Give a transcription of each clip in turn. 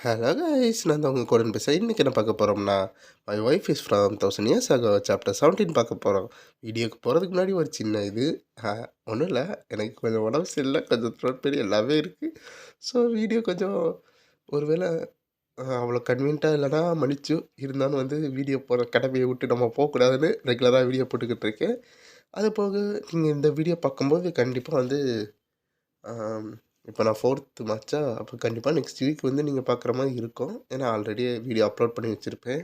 Hello guys, நான் தான் உங்கள் கூட பேசுகிறேன். இன்றைக்கி என்ன பார்க்க போகிறோம்னா, my wife is from 1000 years ஆகோ chapter 17 பார்க்க போகிறோம். வீடியோக்கு போகிறதுக்கு முன்னாடி ஒரு சின்ன இது ஒன்றும் இல்லை, எனக்கு கொஞ்சம் உடம்பு சரியில்லை, கொஞ்சம் த்ரோட் பெயின் எல்லாமே இருக்குது. ஸோ வீடியோ கொஞ்சம் ஒருவேளை அவ்வளோ கன்வீனியண்ட்டாக இல்லைனா மன்னிச்சு, இருந்தாலும் வந்து வீடியோ போகிற கடமையை விட்டு நம்ம போகக்கூடாதுன்னு ரெகுலராக வீடியோ போட்டுக்கிட்டு இருக்கேன். அது போக நீங்கள் இந்த வீடியோ பார்க்கும்போது கண்டிப்பாக வந்து இப்போ நான் 4th மார்ச்சா, அப்போ கண்டிப்பாக நெக்ஸ்ட் வீக் வந்து நீங்கள் பார்க்குற மாதிரி இருக்கும். ஏன்னா ஆல்ரெடி வீடியோ அப்லோட் பண்ணி வச்சுருப்பேன்.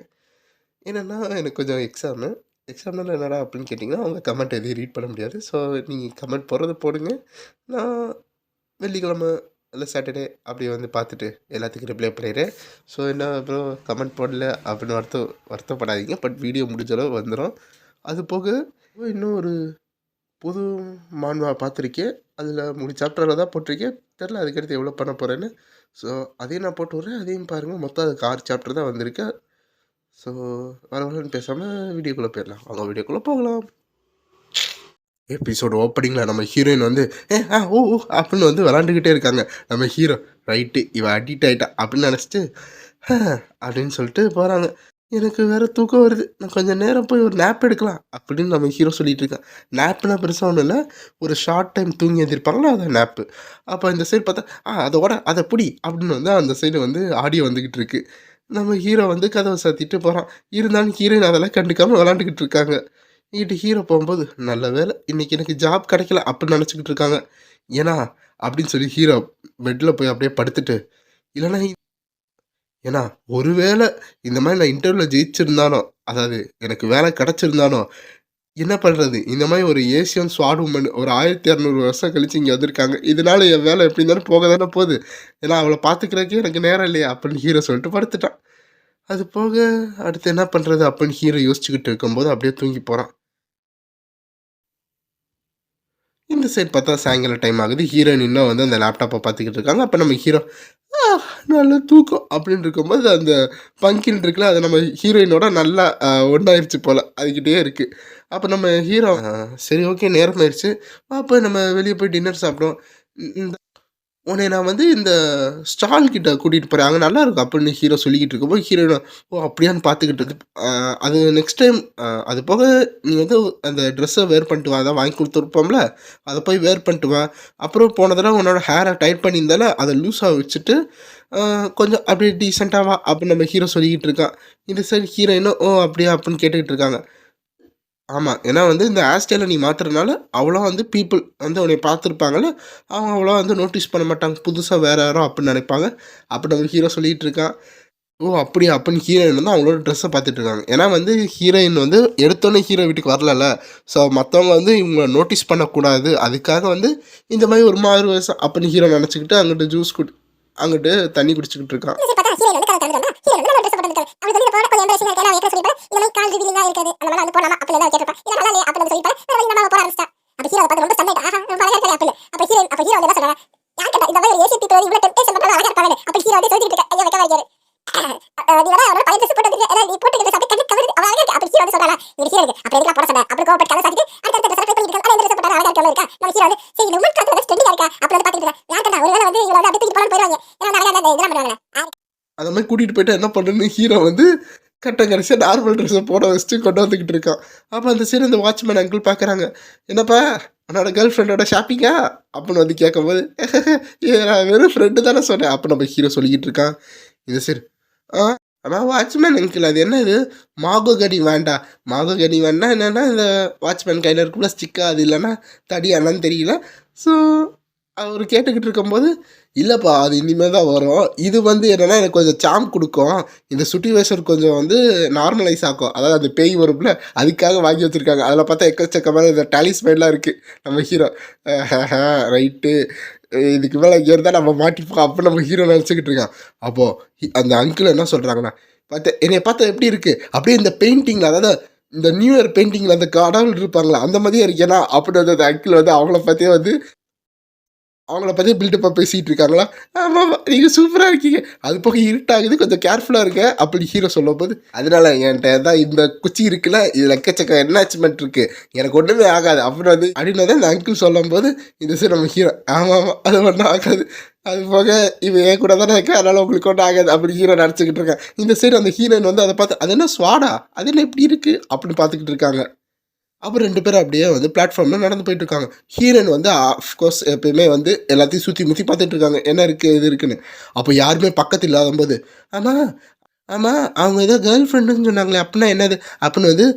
என்னென்னா எனக்கு கொஞ்சம் எக்ஸாம்னால என்னடா அப்படின்னு கேட்டிங்கன்னா, அவங்க கமெண்ட் எதையும் ரீட் பண்ண முடியாது. ஸோ நீங்கள் கமெண்ட் போடுறத போடுங்க. நான் வெள்ளிக்கிழமை இல்லை சாட்டர்டே அப்படி வந்து பார்த்துட்டு எல்லாத்துக்கும் ரிப்ளை பண்ணிடுறேன். ஸோ என்ன அப்புறம் கமெண்ட் போடல அப்படின்னு வருத்தப்படாதீங்க. பட் வீடியோ முடிஞ்ச அளவு வந்துடும். அது போக இன்னும் ஒரு புது மான்வா பார்த்துருக்கேன். அதில் 3 சாப்டரில் தான் போட்டிருக்கேன். தெரில அதுக்கடுத்து எவ்வளோ பண்ண போகிறேன்னு. ஸோ அதையும் நான் போட்டு விட்றேன். அதையும் பாருங்கள். மொத்தம் அதுக்கு 6 சாப்டர் தான் வந்திருக்கு. ஸோ வரவலன்னு பேசாமல் வீடியோக்குள்ளே போயிடலாம். அவங்க வீடியோக்குள்ளே போகலாம். எபிசோடு ஓப்பனிங்கில் நம்ம ஹீரோயின் வந்து ஓ அப்படின்னு வந்து விளாண்டுக்கிட்டே இருக்காங்க. நம்ம ஹீரோ ரைட்டு இவன் அடிக்ட் ஆகிட்டா அப்படின்னு நினச்சிட்டு அப்படின்னு சொல்லிட்டு போகிறாங்க. எனக்கு வேறு தூக்கம் வருது, நான் கொஞ்சம் நேரம் போய் ஒரு நேப் எடுக்கலாம் அப்படின்னு நம்ம ஹீரோ சொல்லிட்டு இருக்கான். நேப்புனா பெருசாக ஒன்றும் இல்லை, ஒரு ஷார்ட் டைம் தூங்கி எழுந்திருப்பாங்களா அதான் நேப்பு. அப்போ இந்த சைடு பார்த்தா அதோட அதை பிடி அப்படின்னு வந்து அந்த சைடு வந்து ஆடியோ வந்துக்கிட்டு இருக்கு. நம்ம ஹீரோ வந்து கதவை சாத்திட்டு போகிறான். இருந்தாலும் ஹீரோயின் அதெல்லாம் கண்டுக்காமல் விளாண்டுக்கிட்டு இருக்காங்க. இங்கிட்டு ஹீரோ போகும்போது நல்ல வேலை இன்னைக்கு எனக்கு ஜாப் கிடைக்கல அப்படின்னு நினச்சிக்கிட்டு இருக்காங்க. ஏன்னா அப்படின்னு சொல்லி ஹீரோ பெட்டில் போய் அப்படியே படுத்துட்டு, இல்லைன்னா ஏன்னா ஒருவேளை இந்த மாதிரி நான் இன்டர்வியூவில் ஜெயிச்சிருந்தானோ, அதாவது எனக்கு வேலை கிடச்சிருந்தானோ, என்ன பண்ணுறது, இந்த மாதிரி ஒரு ஏசியன் ஸ்வாட் உமன் ஒரு 1200 வருஷம் கழிச்சு இங்கே வந்திருக்காங்க. இதனால என் வேலை எப்படி இருந்தாலும் போக தானே போகுது. ஏன்னா அவளை பார்த்துக்கிறதுக்கே எனக்கு நேரம் இல்லையா அப்படின்னு ஹீரோ சொல்லிட்டு படுத்துட்டான். அது போக அடுத்து என்ன பண்ணுறது அப்படின்னு ஹீரோ யோசிச்சுக்கிட்டு இருக்கும்போது அப்படியே தூங்கி போகிறான். இந்த சைட் பார்த்தா சாயங்காலம் டைம் ஆகுது. ஹீரோயின் இன்னும் வந்து அந்த லேப்டாப்பை பார்த்துக்கிட்டு இருக்காங்க. அப்போ நம்ம ஹீரோ நல்ல தூக்கம் அப்படின்னு இருக்கும்போது அந்த பங்கின் இருக்குல்ல, அது நம்ம ஹீரோயினோட நல்லா ஒன்றாயிருச்சு போல், அதுக்கிட்டே இருக்குது. அப்போ நம்ம ஹீரோ சரி ஓகே நேரம் ஆயிடுச்சு, அப்போ நம்ம வெளியே போய் டின்னர் சாப்பிடுவோம். இந்த உன்னை நான் வந்து இந்த ஸ்டால் கிட்ட கூட்டிகிட்டு போகிறேன், அங்கே நல்லாயிருக்கும் அப்படின்னு ஹீரோ சொல்லிக்கிட்டு இருக்கும்போது ஹீரோயின் ஓ அப்படியான்னு பார்த்துக்கிட்டு இருக்கு. அது நெக்ஸ்ட் டைம் அது போக நீ வந்து அந்த ட்ரெஸ்ஸை வேர் பண்ணிட்டு வா, அதான் வாங்கி கொடுத்துருப்போம்ல, அதை போய் வேர் பண்ணிட்டு வா. அப்புறம் போன தடவை உன்னோட ஹேரை டைட் பண்ணியிருந்தால அதை லூஸாக வச்சுட்டு கொஞ்சம் அப்படியே டீசெண்டாக வா அப்படின்னு நம்ம ஹீரோ சொல்லிக்கிட்டு இருக்கான். இந்த சைடு ஹீரோயினும் ஓ அப்படியா அப்படின்னு கேட்டுக்கிட்டு இருக்காங்க. ஆமாம், ஏன்னா வந்து இந்த ஹேர் ஸ்டைலை நீ மாற்றுறதுனால அவ்வளோ வந்து பீப்புள் வந்து உன்னை பார்த்துருப்பாங்கல்ல, அவங்க அவ்வளோ வந்து நோட்டீஸ் பண்ண மாட்டாங்க, புதுசாக வேறு யாரோ அப்படின்னு நினைப்பாங்க. அப்போ நம்ம ஹீரோ சொல்லிகிட்டு இருக்கான். ஓ அப்படியா அப்படின்னு ஹீரோயின் வந்து அவங்களோட ட்ரெஸ்ஸை பார்த்துட்டு இருக்காங்க. ஏன்னா வந்து ஹீரோயின் வந்து எடுத்தோன்னே ஹீரோ வீட்டுக்கு வரலல்ல, ஸோ மற்றவங்க வந்து இவங்களை நோட்டீஸ் பண்ணக்கூடாது, அதுக்காக வந்து இந்த மாதிரி ஒரு 6 வருஷம் அப்படின்னு ஹீரோ நினச்சிக்கிட்டு அங்கிட்டு அங்கிட்டு தண்ணி குடிச்சிக்கிட்டு இருக்கான். அந்த மாதிரி கூட்டிகிட்டு போயிட்டு என்ன பண்ணுன்னு ஹீரோ வந்து கடைசியாக நார்மல் ட்ரெஸ்ஸை போட வச்சுட்டு கொண்டு வந்துக்கிட்டு இருக்கான். அப்போ அந்த சைடு இந்த வாட்ச்மேன் அங்கிள் பார்க்குறாங்க. என்னப்பா உன்னோட கேர்ள் ஃப்ரெண்டோட ஷாப்பிங்கா அப்படின்னு வந்து கேட்கும்போது நான் வெறும் ஃப்ரெண்டு தானே சொன்னேன் அப்போ நம்ம ஹீரோ சொல்லிக்கிட்டு இருக்கான். இந்த சரி ஆனால் வாட்ச்மேன் அங்கிள் அது என்ன இது மாகோகனி வேண்டா என்னென்னா இந்த வாட்ச்மேன் கையில் இருக்குள்ள ஸ்டிக்கா அது இல்லைன்னா தடி என்னன்னு தெரியல. ஸோ அவர் கேட்டுக்கிட்டு இருக்கும்போது இல்லைப்பா அது இனிமேல் தான் வரும், இது வந்து என்னென்னா எனக்கு கொஞ்சம் சாம் கொடுக்கும், இந்த சுட்டிவேஷன் கொஞ்சம் வந்து நார்மலைஸ் ஆக்கும், அதாவது அந்த பேய் வரும்ல அதுக்காக வாங்கி வச்சுருக்காங்க. அதில் பார்த்தா எக்கச்சக்கமான இந்த டாலிஸ்மேன்லாம் இருக்குது. நம்ம ஹீரோ ரைட்டு இதுக்கு மேலே இங்கே இருந்தால் நம்ம மாட்டிப்போம் அப்படின்னு நம்ம ஹீரோ நினச்சிக்கிட்டு இருக்கான். அப்போது அந்த அங்கிள் என்ன சொல்கிறாங்கன்னா, என்னை பார்த்தா எப்படி இருக்குது அப்படியே இந்த பெயிண்டிங்கில், அதாவது இந்த நியூ இயர் பெயிண்டிங்கில் அந்த கடவுள் இருப்பாங்களா அந்த மாதிரியே இருக்கேனா அப்படின்னு வந்து அந்த அங்கிள் வந்து அவங்கள பார்த்தே வந்து அவங்கள பத்தி பில்டப்பா பேசிட்டு இருக்காங்களா? ஆமாமா. நீங்க சூப்பரா இருக்கீங்க. அது போக இருட்டாகுது. கொஞ்சம் கேர்ஃபுல்லா இருங்க. அப்படி ஹீரோ சொல்லும்போது, அதனால என்ட்ட தான் இந்த குச்சி இருக்குல்ல, இதுல எக்கச்சக்க என்ஹான்ஸ்மென்ட் இருக்கு. எனக்கு ஒண்ணுமே ஆகாது. அப்படின்னு வந்து அந்த அங்கிள் சொல்லும்போது, இந்த சைடு நம்ம ஹீரோ, ஆமாமா. அது ஒண்ணும் ஆகாது. அது போக இவன் என் கூட தானே இருக்கா, அதனால உங்களுக்கு ஒண்ணும் ஆகாது. அப்படி ஹீரோ நெனச்சுக்கிட்டு இருக்கான். இந்த சைடு அந்த ஹீரோயின் வந்து அத பார்த்து, அது என்ன ஸ்வாடா? அது என்ன இப்படி இருக்கு? அப்படின்னு பார்த்துக்கிட்டு இருக்காங்க. அப்ப 2 பேரும் அப்படியே வந்து பிளாட்ஃபார்ம்ல நடந்து போயிட்டுருக்காங்க. ஹீரோயின் வந்து ஆஃப்கோர்ஸ் எப்பயுமே வந்து எல்லாத்தையும் சுத்தி முத்தி பார்த்துட்டு இருக்காங்க. என்ன இருக்கு? ஏது இருக்குன்னு. அப்ப யாருமே பக்கத்துல இல்லாதம்போது, "ஆமா, ஆமா அவங்க ஏதோ கேர்ள் ஃப்ரெண்டுன்னு சொன்னாங்களே! அப்புட்னா என்னது?" அப்புட்ன்னு வந்து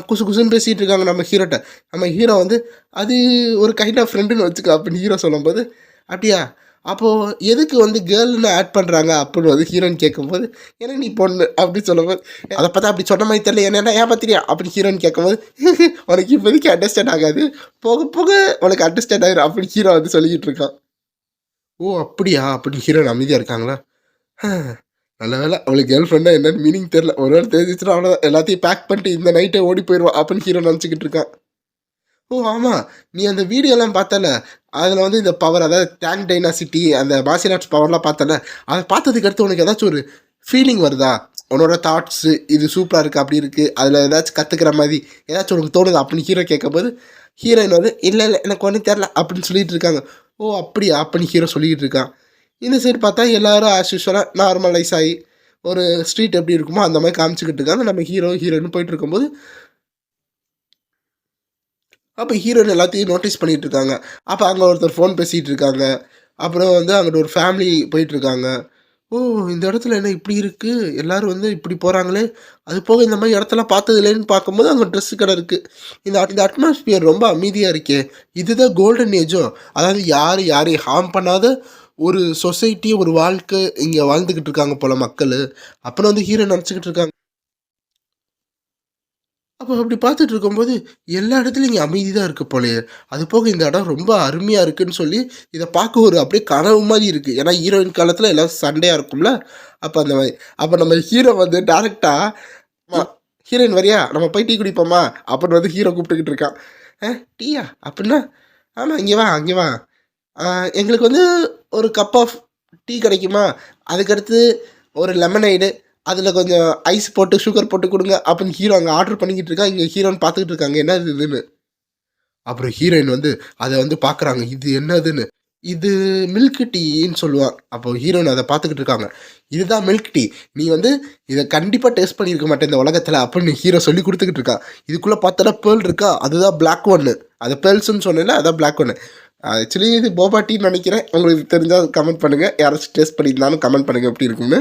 குசு குசுன்னு பேசிட்டு இருக்காங்க நம்ம ஹீரோட்ட. நம்ம ஹீரோ வந்து, "அது ஒரு கைண்ட் ஆஃப் ஃப்ரெண்டுன்னு வச்சுக்கோ" அப்படின்னு ஹீரோ சொல்லும்போது, "அப்படியா? அப்போ எதுக்கு வந்து கேர்ள்ன்னு ஆட் பண்றாங்க?" அப்படின்னு வந்து ஹீரோயின் கேட்கும்போது, "ஏன்னா நீ பொண்ணு" அப்படின்னு சொல்லும்போது, அத பார்த்தா அப்படி சொன்ன மாரி தெரியல. என்ன ஏமாத்துறியா? அப்படின்னு ஹீரோயின் கேட்கும்போது, "உனக்கு இப்போதைக்கு அண்டர்ஸ்டாண்ட் ஆகாது. போக போக உனக்கு அண்டர்ஸ்டாண்ட் ஆயிரும்" அப்படின்னு ஹீரோ வந்து சொல்லிக்கிட்டு இருக்கான். "ஓ! அப்படியா?" அப்படின்னு ஹீரோயின் அமைதியா இருக்காங்களா? நல்ல வேளை அவளுக்கு கேர்ள் ஃப்ரெண்டா என்னன்னு மீனிங் தெரியல. ஒரு வேளை தெரிஞ்சுச்சுன்னா அவ்வளோதான். எல்லாத்தையும் பேக் பண்ணிட்டு இந்த நைட்டே ஓடி போயிருவா அப்படின்னு ஹீரோ நெனச்சுக்கிட்டு இருக்கான். ஓ! ஆமா. நீ அந்த வீடியோலாம் பார்த்தல்ல, அதில வந்து இந்த பவர் அதாவது டேங் டைனாசிட்டி அந்த மார்ஷியல் ஆர்ட்ஸ் பவர்லாம் பார்த்தல்ல, அத பார்த்ததுக்கு அடுத்து உனக்கு ஏதாச்சும் ஒரு ஃபீலிங் வருதா? உன்னோட தாட்ஸு இது சூப்பரா இருக்கு, அப்படி இருக்கு. அதில ஏதாச்சும் கத்துக்கிற மாரி ஏதாச்சும் உனக்கு தோணுதா? அப்படின்னு ஹீரோ கேட்கும்போது, ஹீரோயின் வந்து இல்ல, இல்ல எனக்கு ஒண்ணும் தெரியல அப்படின்னு சொல்லிட்டு இருக்காங்க. ஓ! அப்படியா? அப்படின்னு ஹீரோ சொல்லிக்கிட்டு இருக்கான். இந்த சைடு பார்த்தா எல்லாரும் ஆஸ் யூசுவலா நார்மலைஸ் ஆயி, ஒரு ஸ்ட்ரீட் எப்படி இருக்குமோ அந்த மாரி காமிச்சுக்கிட்டு இருக்காங்க. நம்ம ஹீரோ, ஹீரோயின் போயிட்டு இருக்கும்போது அப்ப ஹீரோயின் எல்லாத்தையும் நோட்டீஸ் பண்ணிட்டு இருக்காங்க. அப்ப அங்க ஒருத்தர் ஃபோன் பேசிட்டு இருக்காங்க. அப்புறம் வந்து அங்கிட்டு ஒரு ஃபேமிலி போயிட்டுருக்காங்க. "ஓ! இந்த இடத்துல என்ன இப்படி இருக்கு? எல்லாரும் வந்து இப்படி போறாங்களே! அது போக இந்த மாரி இடத்தெல்லாம் பார்த்தது இல்லேன்னு" பார்க்கும்போது அங்க ட்ரெஸ் கடை இருக்கு. இந்த அட்மாஸ்பியர் ரொம்ப அமைதியா இருக்கே! இதுதான் கோல்டன் ஏஜோ! அதாவது யாரையும் ஹார்ம் பண்ணாத ஒரு சொசைட்டி, ஒரு வாழ்க்கை இங்க வாழ்ந்துகிட்டு இருக்காங்க போல மக்களு. அப்புறம் வந்து ஹீரோ நெனச்சுக்கிட்டு இருக்காங்க. அப்ப அப்படி பார்த்துட்டு இருக்கும்போது, எல்லா இடத்துலயும் இங்க அமைதி தான் இருக்கு போலயே! அது போக இந்த இடம் ரொம்ப அருமையா இருக்குன்னு சொல்லி, இத பார்க்க ஒரு அப்படியே கனவு மாரி இருக்கு. ஏன்னா ஹீரோயின் காலத்துல எல்லாம் சண்டையா இருக்கும்ல. அப்ப அந்த மாரி. அப்ப நம்ம ஹீரோ வந்து டைரக்ட்டா, "அம்மா ஹீரோயின் வரியா? நம்ம போய் டீ குடிப்போமா?" அப்படின்னு வந்து ஹீரோ கூப்பிட்டுக்கிட்டு இருக்கான். டீயா?" அப்படின்னா, "ஆமா இங்க வா, இங்க வா. ஆ எங்களுக்கு வந்து ஒரு கப் ஆஃப் டீ கிடைக்குமா? அதுக்கடுத்து ஒரு லெமனைடு, அதில கொஞ்சம் ஐஸ் போட்டு, சுகர் போட்டு குடுங்க." அப்படின்னு ஹீரோ அங்க ஆர்டர் பண்ணிக்கிட்டு இருக்கான். இங்க ஹீரோயின் பார்த்துக்கிட்டு இருக்காங்க. என்னது இதுன்னு. அப்புறம் ஹீரோயின் வந்து அத வந்து பார்க்குறாங்க. இது என்னதுன்னு. இது மில்க் டீன்னு சொல்லுவான். அப்போ ஹீரோயின் அத பார்த்துக்கிட்டு இருக்காங்க. "இதுதான் மில்க் டீ. நீ வந்து இத கண்டிப்பா டேஸ்ட் பண்ணியிருக்க மாட்ட இந்த உலகத்தில." அப்படின்னு ஹீரோ சொல்லிக் குடுத்துக்கிட்டு இருக்கான். இதுக்குள்ள பார்த்தோன்னா பேர்ல் இருக்கா, அதுதான் பிளாக் ஒன்னு. அது பேர்ல்ஸ்ன்னு சொன்னேன்ல, அதான் பிளாக் ஒன்னு. ஆக்சுவலி இது போபா டீன்னு நெனைக்கிறேன். உங்களுக்கு தெரிஞ்சா கமெண்ட் பண்ணுங்க. யாராச்சும் டேஸ்ட் பண்ணியிருந்தாலும் கமெண்ட் பண்ணுங்க எப்படி இருக்குன்னு.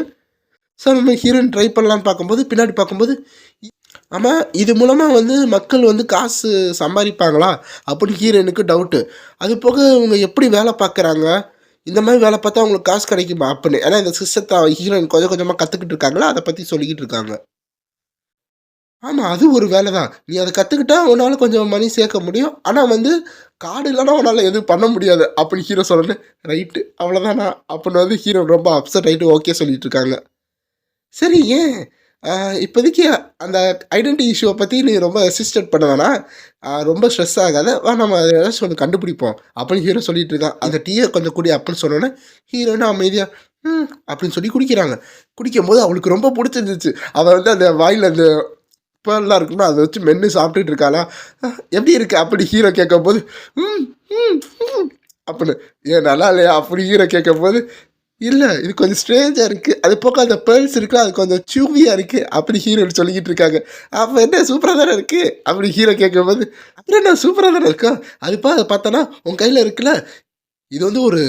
ஸோ நம்ம ஹீரோயின் ட்ரை பண்ணலான்னு பார்க்கும்போது, பின்னாடி பார்க்கும்போது, ஆமா இது மூலமா வந்து மக்கள் வந்து காசு சம்பாரிப்பாங்களா? அப்படின்னு ஹீரோயினுக்கு டவுட்டு. அது போக இவங்க எப்படி வேலை பார்க்குறாங்க? இந்த மாரி வேலை பார்த்தா அவங்களுக்கு காசு கிடைக்குமா? அப்படின்னு. ஏன்னா இந்த சிஸ்டத்த ஹீரோயின் கொஞ்சம் கொஞ்சமா கத்துக்கிட்டு இருக்காங்களா, அத பத்தி சொல்லிக்கிட்டு இருக்காங்க. ஆமா. அது ஒரு வேலை தான். நீ அத கத்துக்கிட்டா உன்னால கொஞ்சம் மணி சேர்க்க முடியும். ஆனா வந்து கார்டு இல்லன்னா உன்னால எதுவும் பண்ண முடியாது. அப்படின்னு ஹீரோ சொன்னோனே, ரைட்டு அவ்வளோதானா? அப்படின்னு வந்து ஹீரோ ரொம்ப அப்செட் ஆயிட்டு ஓகே சொல்லிட்டு இருக்காங்க. சரி ஏன்? அ இப்போதைக்கு அந்த ஐடென்டிட்டி இஷ்யூவ பத்தி நீ ரொம்ப ரெசிஸ்டட் பண்ண வேணாம். ரொம்ப ஸ்ட்ரெஸ் ஆகாத. வா நம்ம ஏதாச்சும் ஒண்ணு கண்டுபிடிப்போம். அப்படின்னு ஹீரோ சொல்லிட்டு இருக்கான். அந்த டீய கொஞ்சம் குடி அப்படின்னு சொன்னோனே, ஹீரோயினும் அமைதியா, ம் அப்படின்னு சொல்லி குடிக்கிறாங்க. குடிக்கும்போது அவளுக்கு ரொம்ப புடிச்சிருந்துச்சு. அவ வந்து அந்த வாயில அந்த பேர்லாம் இருக்கும்ல, அத வச்சு மென்னு சாப்பிட்டுட்டு இருக்காளா, "எப்படி இருக்கு?" அப்படி ஹீரோ கேட்கும்போது, "ம், ம், ம்" அப்படின்னு. "ஏன் நல்லா இல்லையா?" அப்படி ஹீரோ கேட்கும்போது, "இல்ல, இது கொஞ்சம் ஸ்ட்ரேஞ்சா இருக்கு. அது போக அந்த பெர்ல்ஸ் இருக்குல்ல, அது கொஞ்சம் ச்சூவியா இருக்கு." அப்படி ஹீரோயின் சொல்லிக்கிட்டு இருக்காங்க. "அப்ப என்ன சூப்பரா தானே இருக்கு?" அப்படி ஹீரோ கேட்கும்போது, "அப்புறம் என்ன சூப்பரா தானே இருக்கும். அது பார்த்தோன்னா, உன் கையில இருக்குல்ல, இது வந்து ஒரு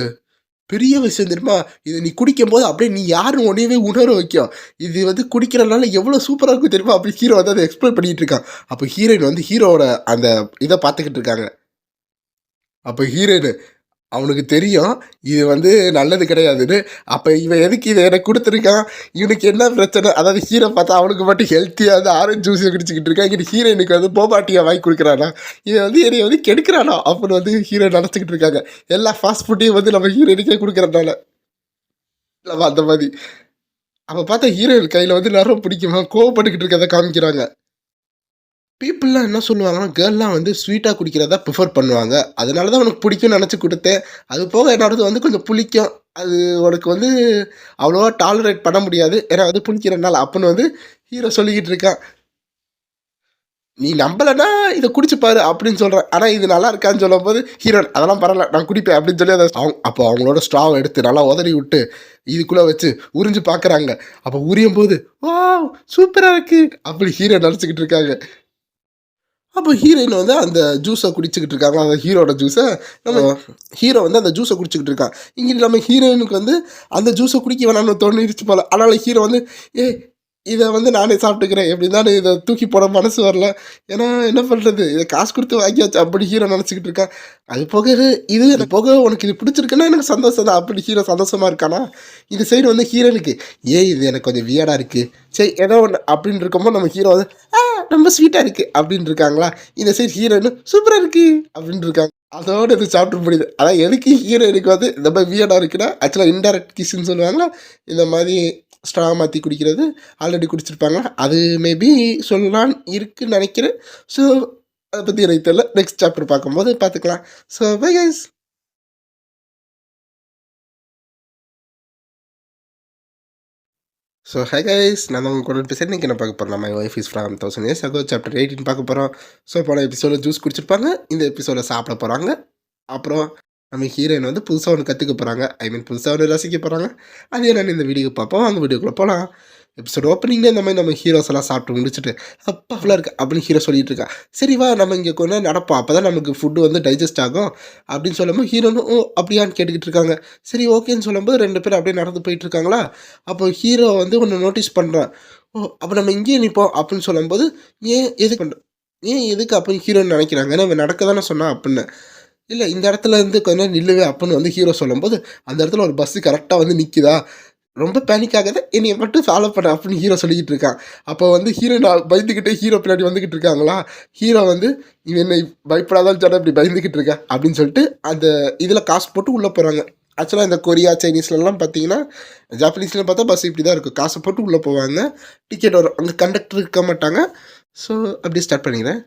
பெரிய விஷயம் தெரியுமா? இத நீ குடிக்கும்போது அப்படியே நீ யாருன்னு உன்னையவே உணர வைக்கும். இது வந்து குடிக்கிறனால எவ்வளோ சூப்பரா இருக்கும் தெரியுமா? அப்படி ஹீரோ வந்து அத எக்ஸ்ப்ளைன் பண்ணிட்டு இருக்கான். அப்ப ஹீரோயின் வந்து ஹீரோவோட அந்த இத பார்த்துக்கிட்டு இருக்காங்க. அப்ப ஹீரோயின் அவனுக்கு தெரியும். இது வந்து நல்லது கிடையாதுன்னு. அப்ப இவன் எதுக்கு இத எனக்கு குடுத்துருக்கான்? இவனுக்கு என்ன பிரச்சனை? அதாவது ஹீரோ பார்த்தா அவனுக்கு மட்டும் ஹெல்த்தியா வந்து ஆரஞ்சு ஜூஸ குடிச்சுக்கிட்டு இருக்கான். இங்கிட்டு ஹீரோயினுக்கு வந்து போபா டீயா வாங்கி குடுக்குறானா? இவன் வந்து என்னைய வந்து கெடுக்குறானா? அப்படின்னு வந்து ஹீரோ நெனச்சுக்கிட்டு இருக்காங்க. எல்லா ஃபாஸ்ட் ஃபுட்டையும் வந்து நம்ம ஹீரோயினுக்கே குடுக்குறனால. இல்லவா அந்த மாரி. அப்ப பார்த்தா ஹீரோயின் கையில வந்து நரம் பிடிக்குமா, கோவப்பட்டுக்கிட்டு இருக்கிறத காமிக்கிறாங்க. பீப்பிள்லாம் என்ன சொல்லுவாங்கன்னா, கேர்ள்லாம் வந்து ஸ்வீட்டா குடிக்கிறத ப்ரிஃபர் பண்ணுவாங்க. அதனால தான் உனக்கு பிடிக்கும்னு நெனச்சு குடுத்தேன். அது போக என்னோடது வந்து கொஞ்சம் புளிக்கும். அது உனக்கு வந்து அவ்வளவா டாலரேட் பண்ண முடியாது. ஏன்னா வந்து புளிக்கிறனால அப்புட்ன்னு வந்து ஹீரோ சொல்லிக்கிட்டு இருக்கான். "நீ நம்பலன்னா இத குடிச்சு பாரு" அப்படின்னு சொல்றான். ஆனா இது நல்லா இருக்கான்னு சொல்லும்போது, ஹீரோயின் "அதெல்லாம் பரவால்ல நான் குடிப்பேன்" அப்படின்னு சொல்லி அத அப்போ அவங்களோட ஸ்ட்ராவ எடுத்து நல்லா உதறி விட்டு, இதுக்குள்ள வச்சு உறிஞ்சு பார்க்குறாங்க. அப்ப உரியும்போது, "வாவ்! சூப்பரா இருக்கு" அப்படி ஹீரோ நெனச்சுக்கிட்டு இருக்காங்க. அப்போ ஹீரோயின் வந்து அந்த ஜூஸ குடிச்சுக்கிட்டு இருக்காங்க. அந்த ஹீரோட ஜூஸ நம்ம ஹீரோ வந்து அந்த ஜூஸ குடிச்சுக்கிட்டு இருக்கான். இங்க நம்ம ஹீரோயினுக்கு வந்து அந்த ஜூஸ குடிக்க வேணாம்னு தோணிருச்சு போல. அதனால ஹீரோ வந்து, "ஏய் இத வந்து நானே சாப்பிட்டுக்கிறேன். எப்படி இருந்தாலும் இத தூக்கி போட மனசு வரல. ஏன்னா என்ன பண்றது? இத காசு குடுத்து வாங்கியாச்சு." அப்படி ஹீரோ நெனச்சுக்கிட்டு இருக்கான். அது போக உனக்கு இது பிடிச்சிருக்குன்னா எனக்கு சந்தோஷம் தான். அப்படி ஹீரோ சந்தோஷமா இருக்கானா? இந்த சைடு வந்து ஹீரோயினுக்கு, "ஏய் இது எனக்கு கொஞ்சம் வியர்டா இருக்கு. சரி ஏதோ ஒண்ணு" அப்படின்னு இருக்கும்போது நம்ம ஹீரோ வந்து, ரொம்ப ஸ்வீட்டா இருக்கு அப்படின்னு இருக்காங்களா? இந்த சைடு ஹீரோயின் சூப்பரா இருக்கு அப்படின்னு இருக்காங்க. அதோட இது சாப்டர் முடியுது. அதான் எதுக்கு ஹீரோயினுக்கு வந்து இந்த மாரி வியர்டா இருக்குன்னா, ஆக்சுவலா இன்டைரக்ட் கிஸ்ன்னு சொல்லுவாங்கல்ல. இந்த மாரி ஸ்ட்ரா மாத்தி குடிக்கிறது. ஆல்ரெடி குடிச்சிருப்பாங்க. அது மேபி சொல்லலான்னு இருக்குன்னு நெனைக்கிறேன். ஸோ அத பத்தி எனக்கு தெரியல. நெக்ஸ்ட் சாப்டர் பார்க்கும்போது பார்த்துக்கலாம். So bye guys. So hi guys. நான் தான் உங்க கூட பேசுறேன். இன்னைக்கு என்ன பார்க்க போறோம்? My wife is from 1000 years ago chapter 18 பார்க்க போறோம். ஸோ போன எபிசோட்ல ஜூஸ் குடிச்சிருப்பாங்க. இந்த எபிசோட்ல சாப்பிட போறாங்க. அப்புறம் நம்ம ஹீரோயின் வந்து புதுசா ஒண்ணு கத்துக்க போறாங்க. ஐ மீன் புதுசா ஒண்ணு ரசிக்க போறாங்க. அது என்னன்னு இந்த வீடியோ பார்ப்போம். அந்த வீடியோக்குள்ள போலாம். எபிசோட் ஓப்பனிங்ல இந்த மாரி நம்ம ஹீரோஸ் எல்லாம் சாப்பிட்டு முடிச்சுட்டு, "அப்பா ஃபுல்லா இருக்கு" அப்படின்னு ஹீரோ சொல்லிட்டு இருக்கான். "சரி வா நம்ம இங்க கொஞ்ச நேரம் நடப்போம். அப்பதான் நமக்கு ஃபுட் வந்து டைஜஸ்ட் ஆகும்" அப்படின்னு சொல்லும்போது ஹீரோனும், "ஓ! அப்படியான்னு" கேட்டுக்கிட்டு இருக்காங்க. சரி ஓகேன்னு சொல்லும்போது 2 பேரும் அப்படியே நடந்து போயிட்டு இருக்காங்களா, அப்போ ஹீரோ வந்து ஒண்ணு நோட்டீஸ் பண்றான். "ஓ! அப்ப நம்ம இங்கேயே நிப்போம்" அப்படின்னு சொல்லும்போது, "ஏன் எதுக்கு?" அப்படின்னு ஹீரோயின் நெனைக்கிறாங்க. ஏன்னா இவன் நடக்க தானே சொன்னான் அப்படின்னு. இல்ல இந்த இடத்துல இருந்து கொஞ்ச நேரம் நில்லுவே அப்புட்ன்னு வந்து ஹீரோ சொல்லும்போது, அந்த இடத்துல ஒரு பஸ் கரெக்ட்டா வந்து நிக்குதா, ரொம்ப பேனிக் ஆகாத என்னைய மட்டும் ஃபாலோ பண்ணு அப்படின்னு ஹீரோ சொல்லிக்கிட்டு இருக்கான். அப்போ வந்து ஹீரோயின் பயந்துகிட்டே ஹீரோ பின்னாடி வந்துகிட்டு இருக்காங்களா, ஹீரோ வந்து "இவன் என்னை பயப்படாதான்னு சொன்னா இப்படி பயந்துகிட்டு இருக்க" அப்படின்னு சொல்லிட்டு அந்த இதுல காசு போட்டு உள்ள போறாங்க. ஆக்சுவலா இந்த கொரியா, சைனீஸ்லலாம் பார்த்தீங்கன்னா, ஜாப்பனீஸ்ல பார்த்தா பஸ் இப்படி தான் இருக்கும். காசு போட்டு உள்ள போவாங்க. டிக்கெட் வரும். அங்க கண்டக்டர் இருக்க மாட்டாங்க. ஸோ அப்படியே ஸ்டார்ட் பண்ணிக்கிறேன்.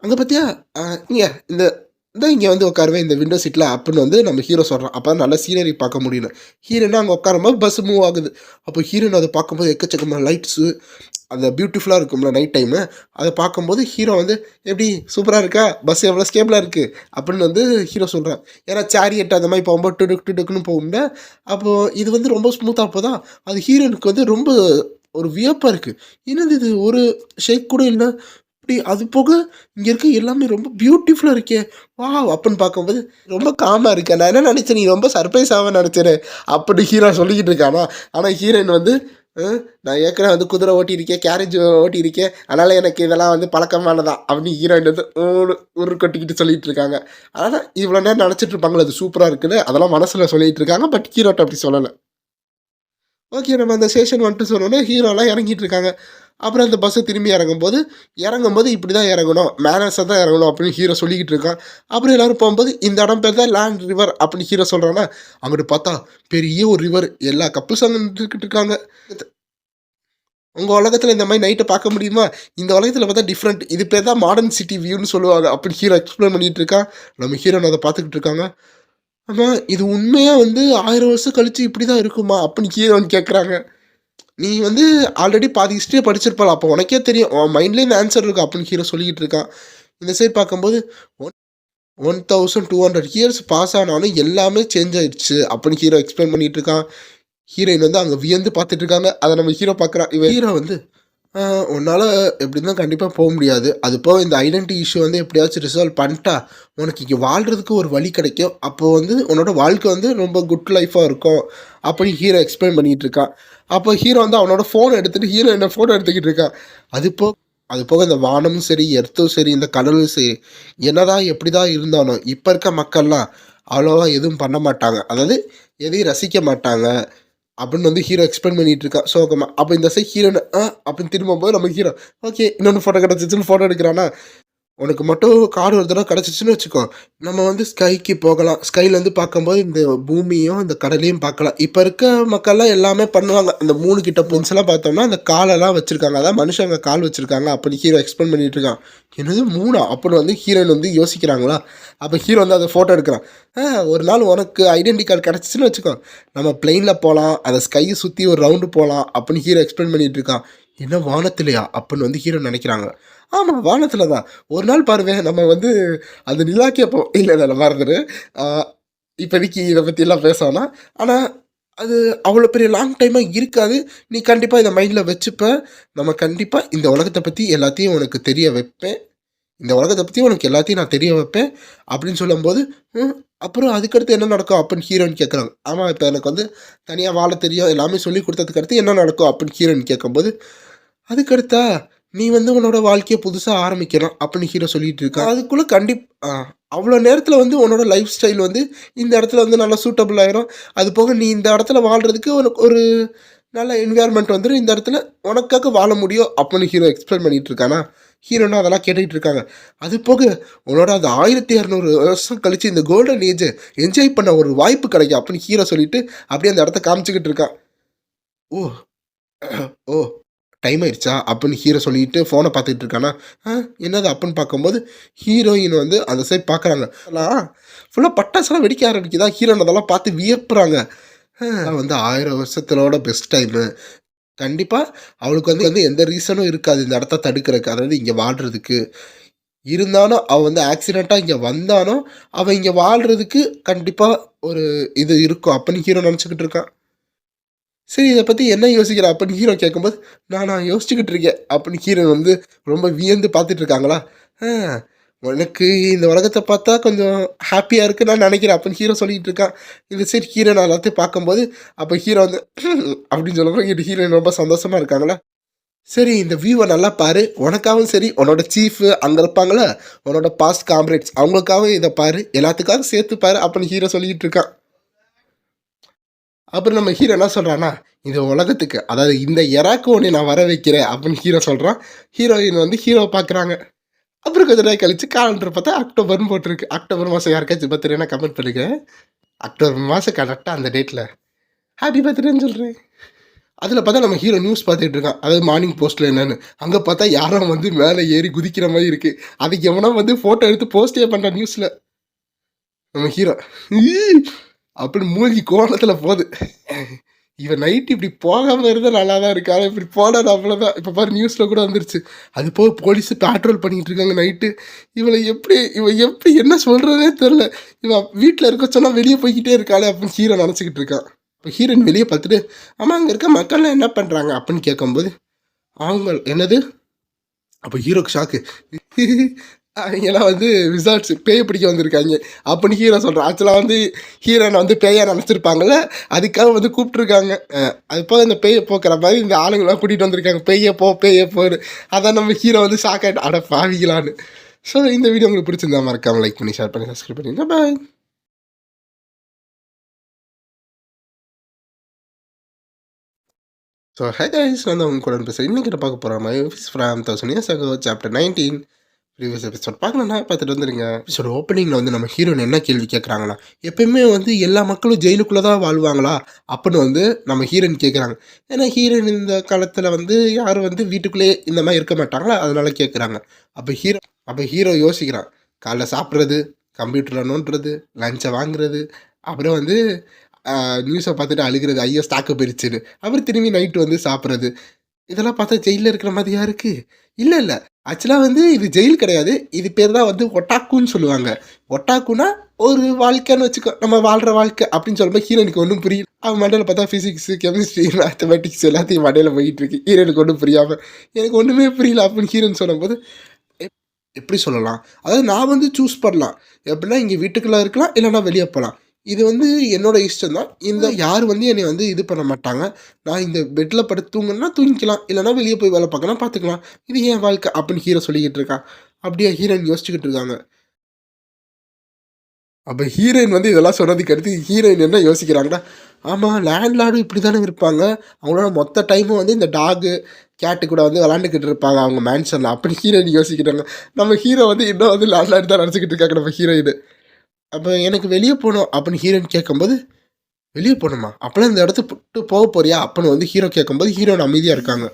அங்க பாத்தியா, அ இங்க இந்த இந்தா இங்க வந்து உட்காருவேன் இந்த விண்டோ சீட்ல அப்புட்ன்னு வந்து நம்ம ஹீரோ சொல்றான். அப்பதான் நல்லா சீனரி பார்க்க முடியும்னு. ஹீரோயினும் அங்க உட்காரும்போது பஸ் மூவ் ஆகுது. அப்போ ஹீரோயின் அத பார்க்கும்போது எக்கச்சக்கமான லைட்ஸு, அந்த பியூட்டிஃபுல்லா இருக்கும்ல நைட் டைமு. அத பார்க்கும்போது ஹீரோ வந்து, "எப்படி சூப்பரா இருக்கா? பஸ் எவ்வளோ ஸ்டேபிளா இருக்கு" அப்படின்னு வந்து ஹீரோ சொல்றான். ஏன்னா சேரியட் அந்த மாரி போகும்போது டுடுக் டுடுக்குன்னு போகும்ல. அப்போ இது வந்து ரொம்ப ஸ்மூத்தா போதா, அது ஹீரோயினுக்கு வந்து ரொம்ப ஒரு வியப்பா இருக்கு. என்னது இது ஒரு ஷேக் கூட இல்ல. அது போக இங்க இருக்க எல்லாமே ரொம்ப பியூட்டிஃபுல்லா இருக்கே! வாவ்! அப்புட்ன்னு பார்க்கும்போது, ரொம்ப காமா இருக்க. நான் என்ன நெனச்சேன், நீ ரொம்ப சர்ப்ரைஸ் ஆவன்னு நெனச்சேனே! அப்படி ஹீரோ சொல்லிக்கிட்டு இருக்கானா, ஆனா ஹீரோயின் வந்து, அ நான் ஏற்கனவே வந்து குதிரை ஓட்டியிருக்கேன், கேரேஜ் ஓட்டியிருக்கேன். அதனால எனக்கு இதெல்லாம் வந்து பழக்கமானதான். அப்படின்னு ஹீரோயின் வந்து உரு கொட்டிக்கிட்டு சொல்லிட்டு இருக்காங்க. ஆனா இவ்வளோ நேரம் நெனச்சிட்டு இருப்பாங்கல்ல, அது சூப்பரா இருக்குன்னு, அதெல்லாம் மனசுல சொல்லிட்டு இருக்காங்க. பட் ஹீரோட்ட அப்படி சொல்லல. ஓகே. நம்ம அந்த ஸ்டேஷன் வந்துட்டு சொன்னோனே ஹீரோலாம் இறங்கிட்டு இருக்காங்க. அப்புறம் அந்த பஸ்ஸு திரும்பி இறங்கும்போது இப்படி தான் இறங்கணும். மேனர்ஸா தான் இறங்கணும் அப்படின்னு ஹீரோ சொல்லிக்கிட்டு இருக்கான். அப்புறம் எல்லாரும் போம்போது இந்த இடம் பேர் தான் லேண்ட் ரிவர் அப்படின்னு ஹீரோ சொல்றானா, அங்கிட்டு பார்த்தா பெரிய ஒரு ரிவர். எல்லா கப்புள்ஸும் அங்க நின்னுகிட்டு இருக்காங்க. உங்க உலகத்துல இந்த மாரி நைட்ட பார்க்க முடியுமா? இந்த உலகத்துல பார்த்தா டிஃபரெண்ட். இது பேர் தான் மாடர்ன் சிட்டி வியூன்னு சொல்லுவாங்க. அப்படி ஹீரோ எக்ஸ்ப்ளைன் பண்ணிட்டு இருக்கான். நம்ம ஹீரோயின் அத பார்த்துக்கிட்டு இருக்காங்க. ஆமா இது உண்மையா வந்து 1000 வருஷம் கழிச்சு இப்படி தான் இருக்குமா? அப்படின்னு ஹீரோயின் கேட்கறாங்க. நீ வந்து ஆல்ரெடி பாதி ஹிஸ்டரிய படிச்சிருப்பல்ல. அப்போ உனக்கே தெரியும். உன் மைண்ட்லயே இந்த ஆன்ஸர் இருக்கும் அப்படின்னு ஹீரோ சொல்லிக்கிட்டு இருக்கான். இந்த சைடு பார்க்கும்போது 1200 இயர்ஸ் பாஸ் ஆனாலும் எல்லாமே சேஞ்ச் ஆயிடுச்சு அப்படின்னு ஹீரோ எக்ஸ்பிளைன் பண்ணிட்டு இருக்கான். ஹீரோயின் வந்து அங்க வியந்து பார்த்துட்டு இருக்காங்க. அத நம்ம ஹீரோ பார்க்குறான். இவன் ஹீரோ வந்து ஆ உன்னால எப்படி இருந்தாலும் கண்டிப்பா முடியாது. அது போக இந்த ஐடென்டிட்டி இஷ்யூ வந்து எப்படியாச்சும் ரிசால்வ் பண்ணிட்டா, உனக்கு இங்க வாழ்றதுக்கு ஒரு வழி கிடைக்கும். அப்போ வந்து உன்னோட வாழ்க்கை வந்து ரொம்ப குட் லைஃபா இருக்கும். அப்படி ஹீரோ எக்ஸ்பிளைன் பண்ணிட்டு இருக்கான். அப்போ ஹீரோ வந்து அவனோட ஃபோன எடுத்துட்டு ஹீரோயின ஃபோட்டோ எடுத்துக்கிட்டு இருக்கான். அது போ அது போக இந்த வானமும் சரி, எர்த்தும் சரி, இந்த கடலும் சரி, என்னதான் எப்படிதான் இருந்தாலும், இப்ப இருக்க மக்கள்லாம் அவ்வளவா எதுவும் பண்ண மாட்டாங்க. அதாவது எதையும் ரசிக்க மாட்டாங்க. அப்படின்னு வந்து ஹீரோ எக்ஸ்பிளைன் பண்ணிட்டு இருக்கான் சோகமா. அப்போ இந்த சைடு ஹீரோயின் அப்படின்னு திரும்பும்போது நம்ம ஹீரோ ஓகே இன்னொன்று ஃபோட்டோ கிடச்சிச்சுன்னு ஃபோட்டோ எடுக்கிறானா, உனக்கு மட்டும் கார் ஒரு தடவ கிடைச்சிச்சுன்னு வச்சுக்கோ, நம்ம வந்து ஸ்கைக்கு போகலாம். ஸ்கைலேருந்து பார்க்கும்போது இந்த பூமியும், இந்த கடலையும் பார்க்கலாம். இப்ப இருக்க மக்கள்லாம் எல்லாமே பண்ணுவாங்க. அந்த 3 கிட்ட பென்சிலா பார்த்தோம்னா, அந்த காலெல்லாம் வச்சிருக்காங்க. அதான் மனுஷங்க கால் வச்சிருக்காங்க அப்படின்னு ஹீரோ எக்ஸ்பிளைன் பண்ணிட்டு இருக்கான். என்னது 3ஆ? அப்படின்னு வந்து ஹீரோயின் வந்து யோசிக்கிறாங்களா? அப்ப ஹீரோ வந்து அத ஃபோட்டோ எடுக்குறான். "ஆ ஒரு நாள் உனக்கு ஐடென்டி கார்டு கிடைச்சிச்சுன்னு வச்சுக்கோ, நம்ம பிளெயின்ல போலாம். அத ஸ்கைய சுத்தி ஒரு ரவுண்டு போலாம்." அப்படின்னு ஹீரோ எக்ஸ்பிளைன் பண்ணிட்டு இருக்கான். "என்ன வானத்திலயா?" அப்படின்னு வந்து ஹீரோ நெனைக்கிறாங்க. ஆமா. வானத்தில தான். ஒரு நாள் பாருங்க, நம்ம வந்து அந்த நிலாக்கே இல்ல நான் மறந்துரு. ஆ இப்போதைக்கு இத பத்திலாம் பேச வேணாம். ஆனா, அது அவ்வளோ பெரிய லாங் டைமா இருக்காது. நீ கண்டிப்பா இத மைண்ட்ல வச்சுப்ப. நம்ம கண்டிப்பா இந்த உலகத்த பத்தி எல்லாத்தையும் உனக்கு தெரிய வைப்பேன். இந்த உலகத்த பத்தி உனக்கு எல்லாத்தையும் நான் தெரிய வைப்பேன். அப்படின்னு சொல்லும்போது, ம். அப்புறம் அதுக்கடுத்து என்ன நடக்கும்? அப்படின்னு ஹீரோயின் கேட்குறாங்க. ஆமா, இப்ப எனக்கு வந்து தனியா வாழ தெரியும். எல்லாமே சொல்லிக் குடுத்ததுக்கு அடுத்து என்ன நடக்கும்? அப்படின்னு ஹீரோயின் கேட்கும்போது, அதுக்கடுத்தா, "நீ வந்து உன்னோட வாழ்க்கைய புதுசா ஆரம்பிக்கணும்." அப்படின்னு ஹீரோ சொல்லிட்டு இருக்கான். அதுக்குள்ள அவ்வளோ நேரத்தில வந்து உன்னோட லைஃப் ஸ்டைல் வந்து இந்த இடத்துல வந்து நல்லா சூட்டபிள் ஆயிரும். அது போக நீ இந்த இடத்துல வாழ்றதுக்கு உனக்கு ஒரு நல்ல என்வைரன்மென்ட் வந்துரும். இந்த இடத்துல உனக்காக வாழ முடியும் அப்படின்னு ஹீரோ எக்ஸ்பிளைன் பண்ணிட்டு இருக்கானா, ஹீரோயினும் அதெல்லாம் கேட்டுட்டு இருக்காங்க. அது போக உன்னோட அந்த 1200 வருஷம் கழிச்சு இந்த கோல்டன் ஏஜ என்ஜாய் பண்ண ஒரு வாய்ப்பு கிடைக்கும் அப்படின்னு ஹீரோ சொல்லிட்டு, அப்படியே அந்த இடத்த காமிச்சுக்கிட்டு இருக்கான். ஓ! ஓ! டைம் ஆயிடுச்சா? அப்படின்னு ஹீரோ சொல்லிட்டு ஃபோன பார்த்துட்டு இருக்கானா, என்னது அப்படின்னு பார்க்கும்போது, ஹீரோயின் வந்து அந்த சைட் பார்க்குறாங்க. ஆனா ஃபுல்லா பட்டாசுலாம் வெடிக்க ஆரம்பிக்குதா, ஹீரோயின் அதெல்லாம் பார்த்து வியப்புறாங்க. வந்து 1000 வருஷத்திலோட பெஸ்ட் டைமு. கண்டிப்பா அவளுக்கு வந்து எந்த ரீசனும் இருக்காது இந்த இடத்த தடுக்கிறக்கு. அதாவது இங்க வாழ்றதுக்கு. இருந்தாலும் அவ வந்து ஆக்சிடென்ட்டா இங்க வந்தாலும், அவ இங்க வாழ்றதுக்கு கண்டிப்பா ஒரு இது இருக்கும் அப்படின்னு ஹீரோ நெனச்சுக்கிட்டு இருக்கான். சரி, இத பத்தி என்ன யோசிக்கிற? அப்படின்னு ஹீரோ கேட்கும்போது, நானா யோசிச்சுக்கிட்டு இருக்கேன். அப்படின்னு ஹீரோயின் வந்து ரொம்ப வியந்து பார்த்துட்டு இருக்காங்களா? ஆ உனக்கு இந்த உலகத்த பார்த்தா கொஞ்சம் ஹேப்பியா இருக்குன்னு நான் நெனைக்கிறேன். அப்படின்னு ஹீரோ சொல்லிட்டு இருக்கான். இந்த சைடு ஹீரோயின் எல்லாத்தையும் பார்க்கும்போது, அப்ப ஹீரோ வந்து அப்படின்னு சொல்லும்போது இங்கிட்டு ஹீரோயின் ரொம்ப சந்தோஷமா இருக்காங்களா? சரி இந்த வியூவ நல்லா பாரு. உனக்காகவும் சரி, உன்னோட சீஃப் அங்க இருப்பாங்கல்ல, உன்னோட பாஸ்ட் காம்ரேட்ஸ் அவங்களுக்காகவும் இத பாரு. எல்லாத்துக்காகவும் சேர்த்து பாரு அப்படின்னு ஹீரோ சொல்லிட்டு இருக்கான். அப்புறம் நம்ம ஹீரோ என்ன சொல்றான்னா, "இந்த உலகத்துக்கு அதாவது இந்த எராக்கு உன்னை நான் வர வைக்கிறேன்." அப்படின்னு ஹீரோ சொல்றான். ஹீரோயின் வந்து ஹீரோவ பார்க்குறாங்க. அப்புறம் கொஞ்ச நேரம் கழிச்சு காலண்டர் பார்த்தா அக்டோபர்ன்னு போட்டிருக்கு. அக்டோபர் மாசம் யாருக்காச்சும் பர்த்டேனா கமெண்ட் பண்ணுங்க. அக்டோபர் மாசம் கரெக்ட்டா அந்த டேட்ல ஹேப்பி பர்த்டேன்னு சொல்றேன். அதில பார்த்தா நம்ம ஹீரோ நியூஸ் பார்த்துட்டு இருக்கான். அதாவது மார்னிங் போஸ்ட்ல என்னன்னு. அங்க பார்த்தா யாரோ வந்து மேல ஏறி குதிக்கிற மாரி இருக்கு. அதுக்கு எவனோ வந்து ஃபோட்டோ எடுத்து போஸ்ட்டே பண்றான் நியூஸ்ல. நம்ம ஹீரோ அப்படின்னு மூழ்கி கோவணத்துல போது. இவன் நைட் இப்படி போகாம இருந்தா நல்லா தான் இருக்கு. ஆனா இப்படி போனா அவ்வளோதான். இப்ப பாரு நியூஸ்ல கூட வந்துருச்சு. அது போக போலீஸ் பேட்ரோல் பண்ணிட்டு இருக்காங்க நைட்டு. இவன் எப்படி என்ன சொல்றதுன்னே தெரியல. இவன் வீட்ல இருக்க சொன்னா வெளிய போய்க்கிட்டே இருக்காளே அப்படின்னு ஹீரோ நெனச்சுக்கிட்டு இருக்கான். இப்ப ஹீரோயின் வெளிய பார்த்துட்டு, ஆமா அங்க இருக்க மக்கள்லாம் என்ன பண்றாங்க? அப்படின்னு கேட்கும்போது, அவங்க என்னது? அப்ப ஹீரோக்கு ஷாக்கு. அவைங்கலாம் வந்து விசார்ட்ஸ் பேய பிடிக்க வந்திருக்காய்ங்க. அப்படின்னு ஹீரோ சொல்றான். ஆக்சுவலா வந்து ஹீரோயின வந்து பேயா நெனச்சிருப்பாங்கல்ல, அதுக்காக வந்து கூப்ட்டுருக்காங்க. அது போக இந்த பேய போக்குற மாரி இந்த ஆளுங்கலாம் கூட்டிட்டு வந்திருக்காங்க. பேய போன்னு. அதான் நம்ம ஹீரோ வந்து ஷாக் ஆயிட்டான். அட பாவிங்களான்னு. ஸோ இந்த வீடியோ உங்களுக்கு பிடிச்சிருந்தா மறக்காம லைக் பண்ணி, ஷேர் பண்ணி, சப்ஸ்கிரைப் பண்ணிருங்க. பாய். ஸோ ஹை கைஸ், நான் தான் உங்க கூட பேசுறேன். இன்னைக்கு நான் பார்க்க போற my office from 1000 years ago chapter 19 previous episode பார்க்கணும்னா பார்த்துட்டு வந்துருங்க. எபிசோட ஓப்பனிங்கில் வந்து நம்ம ஹீரோயின் என்ன கேள்வி கேட்குறாங்கன்னா, எப்பயுமே வந்து எல்லா மக்களும் ஜெயிலுக்குள்ளே தான் வாழ்வாங்களா? அப்படின்னு வந்து நம்ம ஹீரோயின் கேட்குறாங்க. ஏன்னா ஹீரோயின் இந்த காலத்தில் வந்து யாரும் வந்து வீட்டுக்குள்ளேயே இந்த மாதிரி இருக்க மாட்டாங்களா, அதனால கேட்குறாங்க. அப்போ ஹீரோ அப்போ ஹீரோ யோசிக்கிறான். காலைல சாப்பிட்றது, கம்ப்யூட்டரில் நோண்டுறது, லஞ்சை வாங்குறது, அப்புறம் வந்து நியூஸை பார்த்துட்டு அழுகிறது, ஐயோ ஸ்டாக்கு போயிடுச்சுன்னு. அப்புறம் திரும்பி நைட்டு வந்து சாப்பிட்றது. இதெல்லாம் பார்த்தா ஜெயில்ல இருக்கிற மாதிரியா இருக்கு? இல்ல, இல்ல. ஆக்சுவலா வந்து இது ஜெயில் கிடையாது. இது பேர் தான் வந்து ஒட்டாக்குன்னு சொல்லுவாங்க. ஒட்டாக்குன்னா ஒரு வாழ்க்கைன்னு வச்சுக்கோ. நம்ம வாழ்ற வாழ்க்கை அப்படின்னு சொல்லும்போது ஹீரோயினுக்கு ஒண்ணும் புரியல. அவன் மண்டையில பார்த்தா பிசிக்ஸ், கெமிஸ்ட்ரி, மேத்தமேட்டிக்ஸ் எல்லாத்தையும் மண்டையில போயிட்டு இருக்கு. ஹீரோயினுக்கு ஒண்ணும் புரியாம, எனக்கு ஒண்ணுமே புரியல அப்படின்னு ஹீரோயின் சொல்லும்போது, எப் எப்படி சொல்லலாம்? அதாவது நான் வந்து சூஸ் பண்ணலாம். எப்படின்னா இங்க வீட்டுக்குள்ள இருக்கலாம், இல்லன்னா வெளிய போலாம். இது வந்து என்னோட இஷ்டம் தான். இந்த யாரும் வந்து என்னைய வந்து இது பண்ண மாட்டாங்க. நான் இந்த பெட்ல படுத்து தூங்கணும்னா தூங்கிக்கலாம். இல்லன்னா வெளிய போய் வேல பார்க்கணும்னா பார்த்துக்கலாம். இது என் வாழ்க்கை அப்படின்னு ஹீரோ சொல்லிக்கிட்டு இருக்கான். அப்படியே ஹீரோயின் யோசிச்சுக்கிட்டு இருக்காங்க. அப்போ ஹீரோயின் வந்து இதெல்லாம் சொன்னதுக்கு அடுத்து ஹீரோயின் என்ன யோசிக்கிறாங்கன்னா, ஆமாம் லேண்ட்லார்டு இப்படி தானே இருப்பாங்க. அவங்களோட மொத்த டைமும் வந்து இந்த டாகு, கேட்டு கூட வந்து விளாண்டுக்கிட்டு இருப்பாங்க அவங்க மேன்ஷனில். அப்படி ஹீரோயின் யோசிக்கிறாங்க. நம்ம ஹீரோ வந்து இன்னும் வந்து லேண்ட்லார்டு தான் நினச்சிக்கிட்டு இருக்காங்க நம்ம ஹீரோயின். அப்போ எனக்கு வெளியே போகணும் அப்படின்னு ஹீரோயின் கேட்கும்போது, வெளியே போகணுமா? அப்போலாம் இந்த இடத்த விட்டு போக போறியா? அப்படின்னு வந்து ஹீரோ கேட்கும்போது ஹீரோயின் அமைதியாக இருக்காங்க.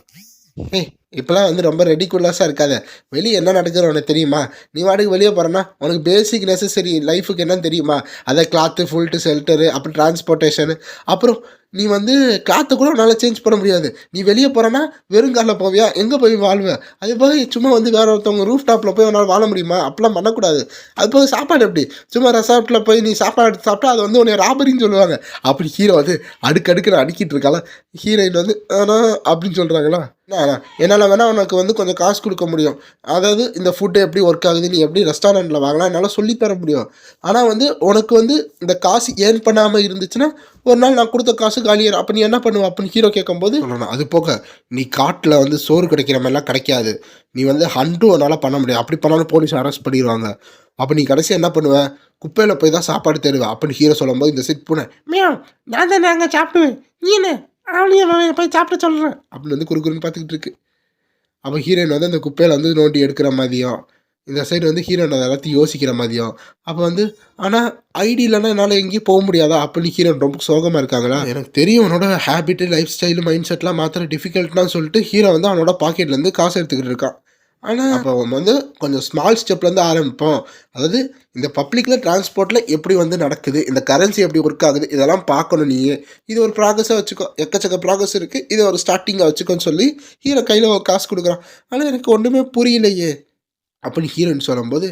ஏய் இப்போலாம் வந்து ரொம்ப ரெடிகுலஸாக இருக்காத. வெளியே என்ன நடக்குதுன்னு உனக்கு தெரியுமா? நீ வாட்டுக்கு வெளியே போகிறேன்னா உனக்கு பேசிக் நெசசரி லைஃபுக்கு என்னன்னு தெரியுமா? அதை கிளாத்து, ஃபுல்ட்டு, ஷெல்டரு, அப்புறம் டிரான்ஸ்போர்ட்டேஷனு, அப்புறம் நீ வந்து கிளாத்தை கூட உன்னால் சேஞ்ச் பண்ண முடியாது. நீ வெளியே போகிறேன்னா வெறும் காலில் போவியா? எங்கே போய் வாழ்வ? அது போக சும்மா வந்து வேற ஒருத்தவங்க ரூஃப் டாப்பில் போய் உன்னால் வாழ முடியுமா? அப்படிலாம் பண்ணக்கூடாது. அது போக சாப்பாடு எப்படி? சும்மா ரெசார்ட்டில் போய் நீ சாப்பாடு எடுத்து சாப்பிட்டா அது வந்து உன்னை ராபரின்னு சொல்லுவாங்க. அப்படி ஹீரோ வந்து அடுக்கடுக்குன்னு அடுக்கிட்டு இருக்காளா, ஹீரோயின் வந்து ஆனால் அப்படின்னு சொல்கிறாங்களா, என்னால் வேணால் உனக்கு வந்து கொஞ்சம் காசு கொடுக்க முடியும். அதாவது இந்த ஃபுட்டு எப்படி ஒர்க் ஆகுது, நீ எப்படி ரெஸ்டாரண்ட்டில் வாங்கலாம் என்னால் சொல்லித்தர முடியும். ஆனால் வந்து உனக்கு வந்து இந்த காசு ஏர்ன் பண்ணாமல் இருந்துச்சுன்னா ஒரு நாள் நான் கொடுத்த காசு காலியாயிரும். அப்போ நீ என்ன பண்ணுவ அப்படின்னு ஹீரோ கேட்கும்போது சொல்லணும், அது போக நீ காட்டில் வந்து சோறு கிடைக்கிற மாதிரிலாம் கிடைக்காது. நீ வந்து ஹண்ட்டும் உன்னால் பண்ண முடியாது. அப்படி பண்ணாலும் போலீஸ் அரெஸ்ட் பண்ணிடுவாங்க. அப்போ நீ கடைசி என்ன பண்ணுவேன்? குப்பையில் போய் தான் சாப்பாடு தேடுவேன் அப்படின்னு ஹீரோ சொல்லும்போது இந்த சிட் பூனை மியாவ் நான் தான் நாங்கள் சாப்பிடுவேன், நீ என்ன அவனையும் போய் சாப்பிட சொல்கிறேன் அப்படின்னு வந்து குறுக்குறுன்னு பார்த்துக்கிட்டு இருக்கு. அப்போ ஹீரோயின் வந்து அந்த குப்பையில் வந்து நோண்டி எடுக்கிற மாதிரியும், இந்த சைடு வந்து ஹீரோயின் அதை எல்லாத்தையும் யோசிக்கிற மாதிரியும். அப்போ வந்து ஆனால் ஐடி இல்லைன்னா என்னால் எங்கேயும் போக முடியாதா அப்படின்னு ஹீரோயின் ரொம்ப சோகமாக இருக்காங்களா. எனக்கு தெரியும் அவனோட ஹேபிட்டு, லைஃப் ஸ்டைலு, மைண்ட் செட்லாம் மாத்திர டிஃபிகல்ட்னான்னு சொல்லிட்டு ஹீரோ வந்து அவனோட பாக்கெட்லேருந்து காசு எடுத்துக்கிட்டு இருக்கான். ஆனால் அப்போ அவன் வந்து கொஞ்சம் ஸ்மால் ஸ்டெப்லேருந்து ஆரம்பிப்போம். அதாவது இந்த பப்ளிக்கில் டிரான்ஸ்போர்ட்டில் எப்படி வந்து நடக்குது, இந்த கரன்சி எப்படி ஒர்க் ஆகுது, இதெல்லாம் பார்க்கணும் நீ. இது ஒரு ப்ராக்ரஸாக வச்சுக்கோ, எக்கச்சக்க ப்ராக்ரஸ் இருக்குது, இது ஒரு ஸ்டார்டிங்காக வச்சுக்கோன்னு சொல்லி ஹீரோ கையில் ஒரு காசு கொடுக்குறான். ஆனால் எனக்கு ஒன்றுமே புரியலையே அப்படின்னு ஹீரோயின் சொல்லும்போது,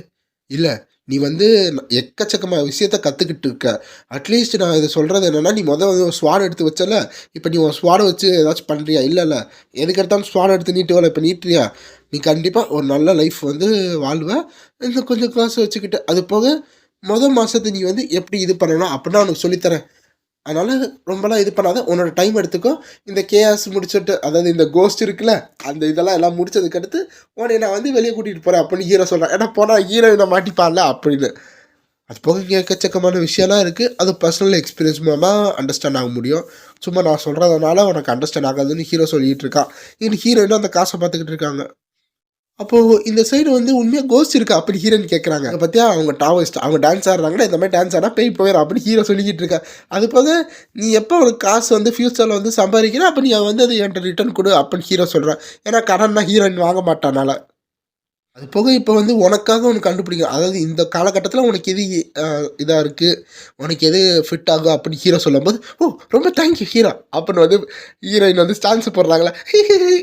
இல்லை நீ வந்து எக்கச்சக்கமாக விஷயத்த கற்றுக்கிட்டு இருக்க. அட்லீஸ்ட் நான் இதை சொல்கிறது என்னென்னா, நீ வந்து ஒரு ஸ்வாட் எடுத்து வச்சல, இப்போ நீ ஒரு ஸ்வாடை வச்சு ஏதாச்சும் பண்ணுறியா? இல்லை எதுக்கு எடுத்தாலும் ஸ்வாட் எடுத்து நீட்டுவல, இப்போ நீட்டுறியா? நீ கண்டிப்பாக ஒரு நல்ல லைஃப் வந்து வாழ்வ. இன்னும் கொஞ்சம் காசு வச்சுக்கிட்டு அது போக மாதத்தை நீ வந்து எப்படி இது பண்ணணும் அப்படின்னா உனக்கு சொல்லித்தரேன். அதனால் ரொம்பலாம் இது பண்ணாத, உன்னோட டைம் எடுத்துக்கோ. இந்த கேஆஸ் முடிச்சுட்டு, அதாவது இந்த கோஸ்ட் இருக்குல்ல, அந்த இதெல்லாம் எல்லாம் முடிச்சதுக்கடுத்து உன்னை நான் வந்து வெளியே கூட்டிகிட்டு போகிறேன் அப்படின்னு ஹீரோ சொல்கிறேன். ஏன்னா போனால் ஹீரோயினை மாட்டிப்பான்ல அப்படின்னு. அது போக எக்கச்சக்கமான விஷயம்லாம் இருக்குது. அது பர்சனல் எக்ஸ்பீரியன்ஸ் மூலமாக அண்டர்ஸ்டாண்ட் ஆக முடியும். சும்மா நான் சொல்கிறதுனால உனக்கு அண்டர்ஸ்டாண்ட் ஆகாதுன்னு ஹீரோ சொல்லிகிட்டு இருக்கான். இன்னும் ஹீரோயினும் அந்த காசை பார்த்துக்கிட்டு இருக்காங்க. அப்போது இந்த சைடு வந்து உண்மையாக கோஸ்ட் இருக்கா அப்படி ஹீரோன்னு கேட்குறாங்க. பார்த்தியா அவங்க டாவிஸ்ட் அவங்க டான்ஸ் ஆடுறாங்கன்னா இந்த மாதிரி டான்ஸ் ஆடினா பேய் போயிடும் அப்படி ஹீரோ சொல்லிக்கிட்டு இருக்கா. அது போக நீ எப்போ உனக்கு காசு வந்து ஃப்யூச்சரில் வந்து சம்பாதிக்கிற அப்போ நீ வந்து அது என்கிட்ட ரிட்டர்ன் கொடு அப்படின்னு ஹீரோ சொல்கிறான். ஏன்னா கடன்னா ஹீரோயின் வாங்க மாட்டானால. அது போக இப்போ வந்து உனக்காக ஒன்று கண்டுபிடிக்கும். அதாவது இந்த காலகட்டத்தில் உனக்கு எது இதாக இருக்குது, உனக்கு எது ஃபிட் ஆகும் அப்படின்னு ஹீரோ சொல்லும்போது, ஓ ரொம்ப தேங்க்யூ ஹீரோ அப்படின்னு வந்து ஹீரோயின் வந்து ஸ்டான்ஸ் போடுறாங்களா,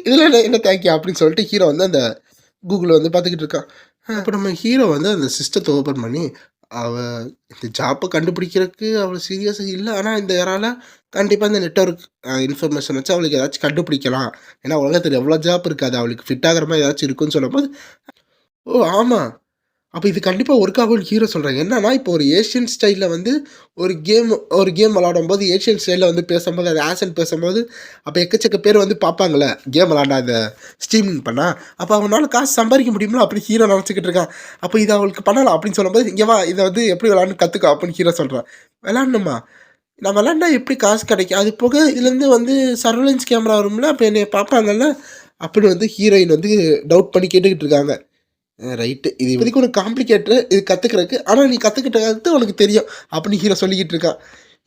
இதில் என்ன தேங்க்யூ அப்படின்னு சொல்லிட்டு ஹீரோ வந்து அந்த கூகுளில் வந்து பார்த்துக்கிட்டு இருக்கான். அப்போ நம்ம ஹீரோ வந்து அந்த சிஸ்டத்தை ஓப்பன் பண்ணி, அவள் இந்த ஜாப்பை கண்டுபிடிக்கிறதுக்கு அவ்வளோ சீரியஸாக இல்லை. ஆனால் இந்த யாரால் கண்டிப்பாக இந்த நெட்வொர்க் இன்ஃபர்மேஷன் வச்சு அவளுக்கு ஏதாச்சும் கண்டுபிடிக்கலாம். ஏன்னா உலகத்தில் எவ்வளோ ஜாப் இருக்காது, அவளுக்கு ஃபிட் ஆகிற மாதிரி ஏதாச்சும் இருக்குன்னு சொல்லும்போது, ஓ ஆமாம் அப்போ இது கண்டிப்பாக ஒர்க் ஆகும்னு ஹீரோ சொல்கிறாங்க. என்னன்னா இப்போ ஒரு ஏஷியன் ஸ்டைலில் வந்து ஒரு கேம் விளாடும்போது ஏஷியன் ஸ்டைலில் வந்து பேசும்போது அது ஆசன் பேசும்போது அப்போ எக்கச்சக்க பேர் வந்து பார்ப்பாங்களே கேம் விளாண்டா அந்த ஸ்ட்ரீமிங் பண்ணால், அப்போ அவனால் காசு சம்பாதிக்க முடியுமா அப்படி ஹீரோ நினச்சிக்கிட்டு இருக்கான். அப்போ இதை அவளுக்கு பண்ணலாம் அப்படின்னு சொல்லும்போது, இங்கே வா இதை வந்து எப்படி விளாட்னு கற்றுக்கோ அப்படின்னு ஹீரோ சொல்கிறான். விளாட்ணுமா? நான் விளாண்டா எப்படி காசு கிடைக்கும்? அது போக இதுலேருந்து வந்து சர்வலன்ஸ் கேமரா வரும்ல, அப்போ என்னை பார்ப்பாங்கல்ல அப்படின்னு வந்து ஹீரோயின் வந்து டவுட் பண்ணி கேட்டுக்கிட்டு இருக்காங்க. ரைட்டு இது இப்போதைக்கு ஒரு காம்ப்ளிகேட்டடு இது கற்றுக்கிறதுக்கு, ஆனால் நீ கற்றுக்கிட்டது உனக்கு தெரியும் அப்படின்னு ஹீரோ சொல்லிக்கிட்டு இருக்கான்.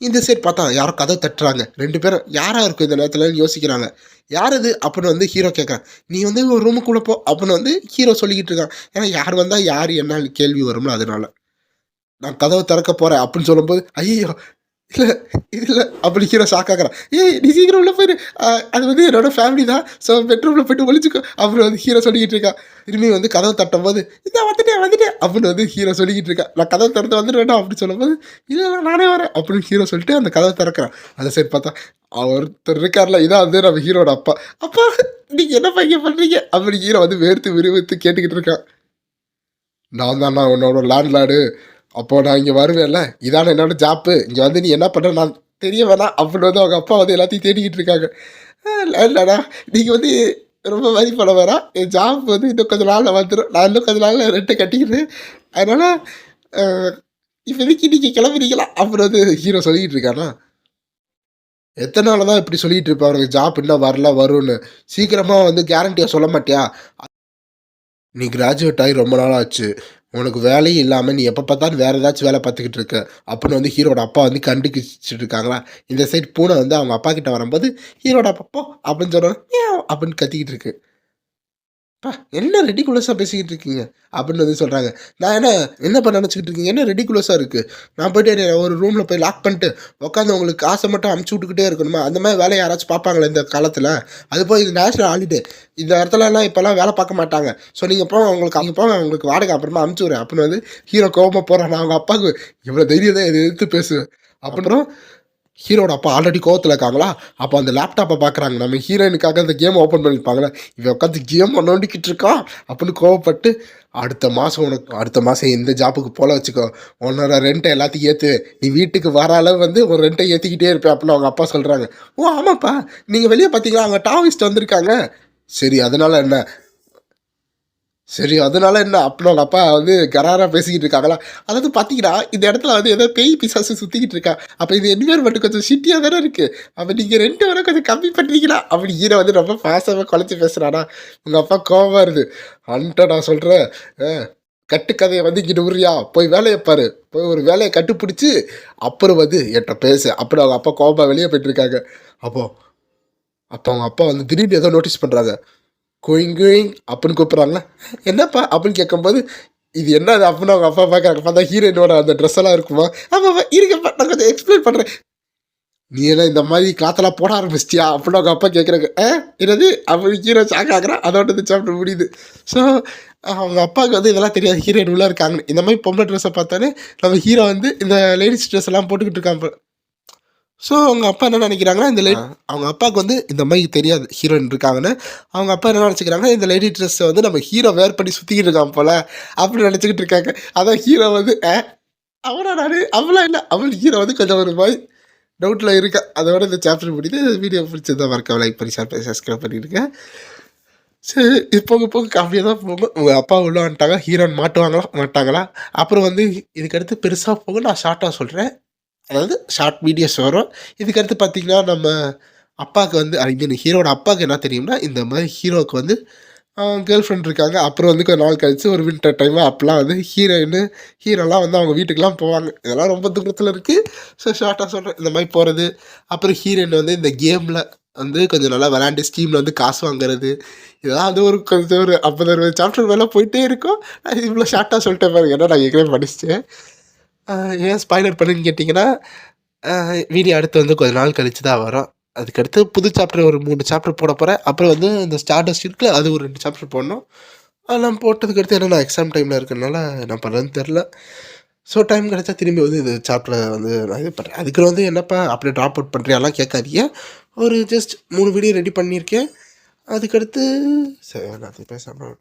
இந்த சைட் பார்த்தா யாரோ கதை தட்டுறாங்க. 2 பேரும் யாராக இருக்கும் இந்த நேரத்தில் யோசிக்கிறாங்க. யார் அது அப்படின்னு வந்து ஹீரோ கேட்குறான். நீ வந்து ஒரு ரூமுக்குள்ளே போ அப்படின்னு வந்து ஹீரோ சொல்லிக்கிட்டு இருக்கான். ஏன்னா யார் வந்தால் யார் என்ன கேள்வி வரும்ல அதனால. நான் கதவை திறக்க போகிறேன் அப்படின்னு சொல்லும்போது, ஐயோ இல்லை இது இல்லை அப்படி ஹீரோ ஷாக் ஆகுறான். ஏய் நீ சீக்கிரம் உள்ள போயிரு, அது வந்து என்னோட ஃபேமிலி தான், ஸோ பெட்ரூமில் போய்ட்டு ஒழிச்சிக்கோ அப்படின்னு வந்து ஹீரோ சொல்லிக்கிட்டு இருக்கான். திரும்பி வந்து கதவை தட்டும் போது, இதான் வந்துட்டேன் அப்படின்னு வந்து ஹீரோ சொல்லிக்கிட்டு இருக்கா. நான் கதவை திறந்து வந்துடுவேண்டா அப்படின்னு சொல்லும்போது, இல்லை நானே வரேன் அப்படின்னு ஹீரோ சொல்லிட்டு அந்த கதவை திறக்கிறான். அதை சரி பார்த்தா ஒருத்தர் இருக்கார்ல, இதான் வந்து நம்ம ஹீரோட அப்பா. அப்பா நீங்கள் என்ன பையன் பண்ணுறீங்க அப்படி ஹீரோ வந்து வேர்த்து விறுவிறுத்து கேட்டுக்கிட்டு இருக்கான். நான் உன்னோட லேண்ட்லார்டு, அப்போது நான் இங்கே வருவேன்ல, இதான என்னோட ஜாப்பு, இங்கே வந்து நீ என்ன பண்ணுற நான் தெரிய வேணாம் அப்படின்னு வந்து அவங்க அப்பா வந்து எல்லாத்தையும் தேடிக்கிட்டு இருக்காங்க. இல்லைடா நீங்கள் வந்து ரொம்ப வரி பண்ண வேணாம், என் ஜாப் வந்து இன்னும் கொஞ்சம் நாளில் வந்துடும், நான் இன்னும் கொஞ்சம் நாளில் ரெட்டை கட்டிக்கிறேன், அதனால் இப்போதைக்கு நீங்கள் கிளம்புறீங்களா அப்புறம் வந்து ஹீரோ சொல்லிக்கிட்டு இருக்கானா எத்தனை நாள் தான் இப்படி சொல்லிட்டு இருப்பா அவனுக்கு ஜாப் இன்னும் வரல வரும்னு சீக்கிரமாக வந்து கேரண்டியாக சொல்ல மாட்டியா நீ கிராஜுவேட் ஆகி ரொம்ப நாள் ஆச்சு உனக்கு வேலையும் இல்லாமல் நீ எப்போ பார்த்தாலும் வேறு ஏதாச்சும் வேலை பார்த்துக்கிட்டு இருக்க அப்படின்னு வந்து ஹீரோட அப்பா வந்து கண்டுக்கிச்சிட்டு இருக்காங்களா இந்த சைடு பூனை வந்து அவங்க அப்பா கிட்ட வரும்போது ஹீரோட அப்பா போ அப்படின்னு சொல்கிறாங்க அப்படின்னு கத்திக்கிட்டு இருக்கு அப்பா என்ன ரெடிகுலஸாக பேசிக்கிட்டு இருக்கீங்க அப்படின்னு வந்து சொல்கிறாங்க நான் என்ன நினச்சிக்கிட்டு இருக்கீங்க என்ன ரெடிகுலஸாக இருக்குது நான் போயிட்டு ஒரு ரூமில் போய் லாக் பண்ணிட்டு உட்காந்து உங்களுக்கு காசை மட்டும் அமுச்சு விட்டுக்கிட்டே இருக்கணுமா அந்த மாதிரி வேலையை யாராச்சும் பார்ப்பாங்களே இந்த காலத்தில் அது போய் இது நேஷனல் ஹாலிடே இந்த இடத்துலலாம் இப்போல்லாம் வேலை பார்க்க மாட்டாங்க ஸோ நீங்கள் போங்க உங்களுக்கு வாடகை அப்புறமா அமுச்சு விட்றேன் அப்படின்னு வந்து ஹீரோ கோபமாக போகிறான் அவங்க அப்பாவுக்கு இவ்வளோ தைரியம் தான் இதை எதிர்த்து பேசுவேன் அப்புறம் ஹீரோட அப்பா ஆல்ரெடி கோவத்தில் இருக்காங்களா அப்போ அந்த லேப்டாப்பை பார்க்குறாங்க நம்ம ஹீரோயினுக்காக அந்த கேம் ஓப்பன் பண்ணியிருப்பாங்களே இவன் உட்காந்து கேம் நோண்டிக்கிட்டு இருக்கான் அப்படின்னு கோவப்பட்டு அடுத்த மாதம் எந்த ஜாப்புக்கு போல வச்சுக்கோ உன்னோட ரெண்ட்டை எல்லாத்தையும் ஏற்று நீ வீட்டுக்கு வர அளவு வந்து ஒரு ரெண்ட்டை ஏற்றிக்கிட்டே இருப்பேன் அப்படின்னு அவங்க அப்பா சொல்கிறாங்க ஓ ஆமாப்பா நீங்கள் வெளியே பார்த்தீங்களா அங்கே டாவிஸ்ட் வந்திருக்காங்க சரி அதனால் என்ன அப்படின்னு அவங்க அப்பா வந்து கராராக பேசிக்கிட்டு இருக்காங்களா அதாவது பார்த்தீங்கன்னா இந்த இடத்துல வந்து ஏதோ பேய் பிசாசு சுற்றிக்கிட்டு இருக்கா அப்போ இது என்விரான்மெண்ட் கொஞ்சம் சிட்டியாக தானே இருக்குது அப்போ நீங்கள் ரெண்டு வரை கொஞ்சம் கம்மி பண்ணுறீங்களா அப்படி ஹீரோ வந்து ரொம்ப பாசமாக குழச்சி பேசுகிறானா உங்கள் அப்பா கோவமாக இருது அன்ட்ட நான் சொல்கிறேன் கட்டுக்கதையை வந்து இங்கிட்டு உரியா போய் வேலையை பாரு போய் ஒரு வேலையை கட்டுப்பிடிச்சி அப்புறம் வந்து என்கிட்ட பேசு அப்புறம் அவங்க அப்பா கோவமாக வெளியே போயிட்டுருக்காங்க அப்போ அவங்க அப்பா வந்து திடீர்னு ஏதோ நோட்டீஸ் பண்ணுறாங்க கோயிங் அப்படின்னு கூப்பிட்றாங்களா என்னப்பா அப்படின்னு கேட்கும்போது இது என்னது அப்படின்னு அவங்க அப்பா பார்க்குறாங்க பார்த்தா ஹீரோயினோட அந்த ட்ரெஸ் எல்லாம் இருக்குமா ஆமாம் இருக்கப்பா நான் கொஞ்சம் எக்ஸ்பிளைன் பண்ணுறேன் நீ எல்லாம் இந்த மாதிரி கிளாத்தெல்லாம் போட ஆரம்பிச்சிட்டியா அப்படின்னு அவங்க அப்பா கேட்குறாங்க என்னது அப்படி ஹீரோ ஷாக் ஆகுறான் அதோட சாப்பிட்டு முடியுது ஸோ அவங்க அப்பாவுக்கு வந்து இதெல்லாம் தெரியாது ஹீரோயின் உள்ளே இருக்காங்க இந்த மாதிரி பொம்பளை ட்ரெஸ்ஸை பார்த்தாலே நம்ம ஹீரோ வந்து இந்த லேடிஸ் ட்ரெஸ் எல்லாம் போட்டுக்கிட்டு இருக்காங்க ஸோ அவங்க அப்பா என்ன நினைக்கிறாங்கன்னா இந்த அவங்க அப்பாவுக்கு வந்து இந்த மாதிரி தெரியாது ஹீரோயின் இருக்காங்கன்னு அவங்க அப்பா என்ன நினச்சிக்கிறாங்க இந்த லேடி ட்ரெஸ்ஸை வந்து நம்ம ஹீரோ வேர் பண்ணி சுற்றிக்கிட்டு இருக்கான் போல அப்படின்னு நினச்சிக்கிட்டு இருக்காங்க அதான் ஹீரோ வந்து அவனா நான் அவளாம் இல்லை அவள் ஹீரோ வந்து கொஞ்சம் ஒரு மாதிரி டவுட்டில் இருக்கா அதோட இந்த சாப்டர் முடியுது வீடியோ பிடிச்சதான் மறக்காம லைக் பண்ணி சப்ஸ்கிரைப் பண்ணியிருக்கேன் சரி இது போக காஃபியாக தான் போகும் உங்கள் அப்பா உள்ள வந்துட்டாங்க ஹீரோயின் மாட்டாங்களா அப்புறம் வந்து இதுக்கடுத்து பெருசாக போக நான் ஷார்ட்டாக சொல்கிறேன் அதாவது ஷார்ட் வீடியோஸ் வரும் இதுக்கடுத்து பார்த்திங்கன்னா நம்ம அப்பாவுக்கு வந்து ஐ மீன் ஹீரோட அப்பாவுக்கு என்ன தெரியும்னா இந்த மாதிரி ஹீரோவுக்கு வந்து கேர்ள் ஃப்ரெண்ட் இருக்காங்க அப்புறம் வந்து கொஞ்சம் நாள் கழிச்சு ஒரு வின்டர் டைம் அப்போலாம் வந்து ஹீரோலாம் வந்து அவங்க வீட்டுக்கெலாம் போவாங்க இதெல்லாம் ரொம்ப தூரத்தில் இருக்குது ஸோ ஷார்ட்டாக சொல்கிறேன் இந்த மாதிரி போகிறது அப்புறம் ஹீரோயின் வந்து இந்த கேமில் வந்து கொஞ்சம் நல்லா விளையாண்டு ஸ்கீமில் வந்து காசு வாங்குறது இதெல்லாம் வந்து ஒரு கொஞ்சம் ஒரு 50-60 சாப்டர் மேலே போயிட்டே இருக்கும் இவ்வளோ ஷார்ட்டாக சொல்லிட்டேன் பாருங்க ஏன்னா நான் ஏற்கனவே படிச்சிட்டேன் ஏன் ஸ்பாய்லர் பண்ணுன்னு கேட்டிங்கன்னா வீடியோ அடுத்து வந்து கொஞ்ச நாள் கழிச்சு தான் வரும் அதுக்கடுத்து புது சாப்டர் ஒரு 3 சாப்டர் போட போகிறேன் அப்புறம் வந்து இந்த ஸ்டார்டஸ்ட் இருக்குது அது ஒரு 2 சாப்டர் போடணும் அதெல்லாம் போட்டதுக்கு அடுத்து ஏன்னா நான் எக்ஸாம் டைமில் இருக்கிறனால நான் பண்ணுறதுன்னு தெரில ஸோ டைம் கிடச்சா திரும்பி வந்து இந்த சாப்டரை வந்து நான் இது பண்ணுறேன் அதுக்கு வந்து என்னப்பா அப்படியே ட்ராப் அவுட் பண்ணுறியாலாம் கேட்காதீங்க ஒரு ஜஸ்ட் 3 வீடியோ ரெடி பண்ணியிருக்கேன் அதுக்கடுத்து சரி நான் பேசாமல்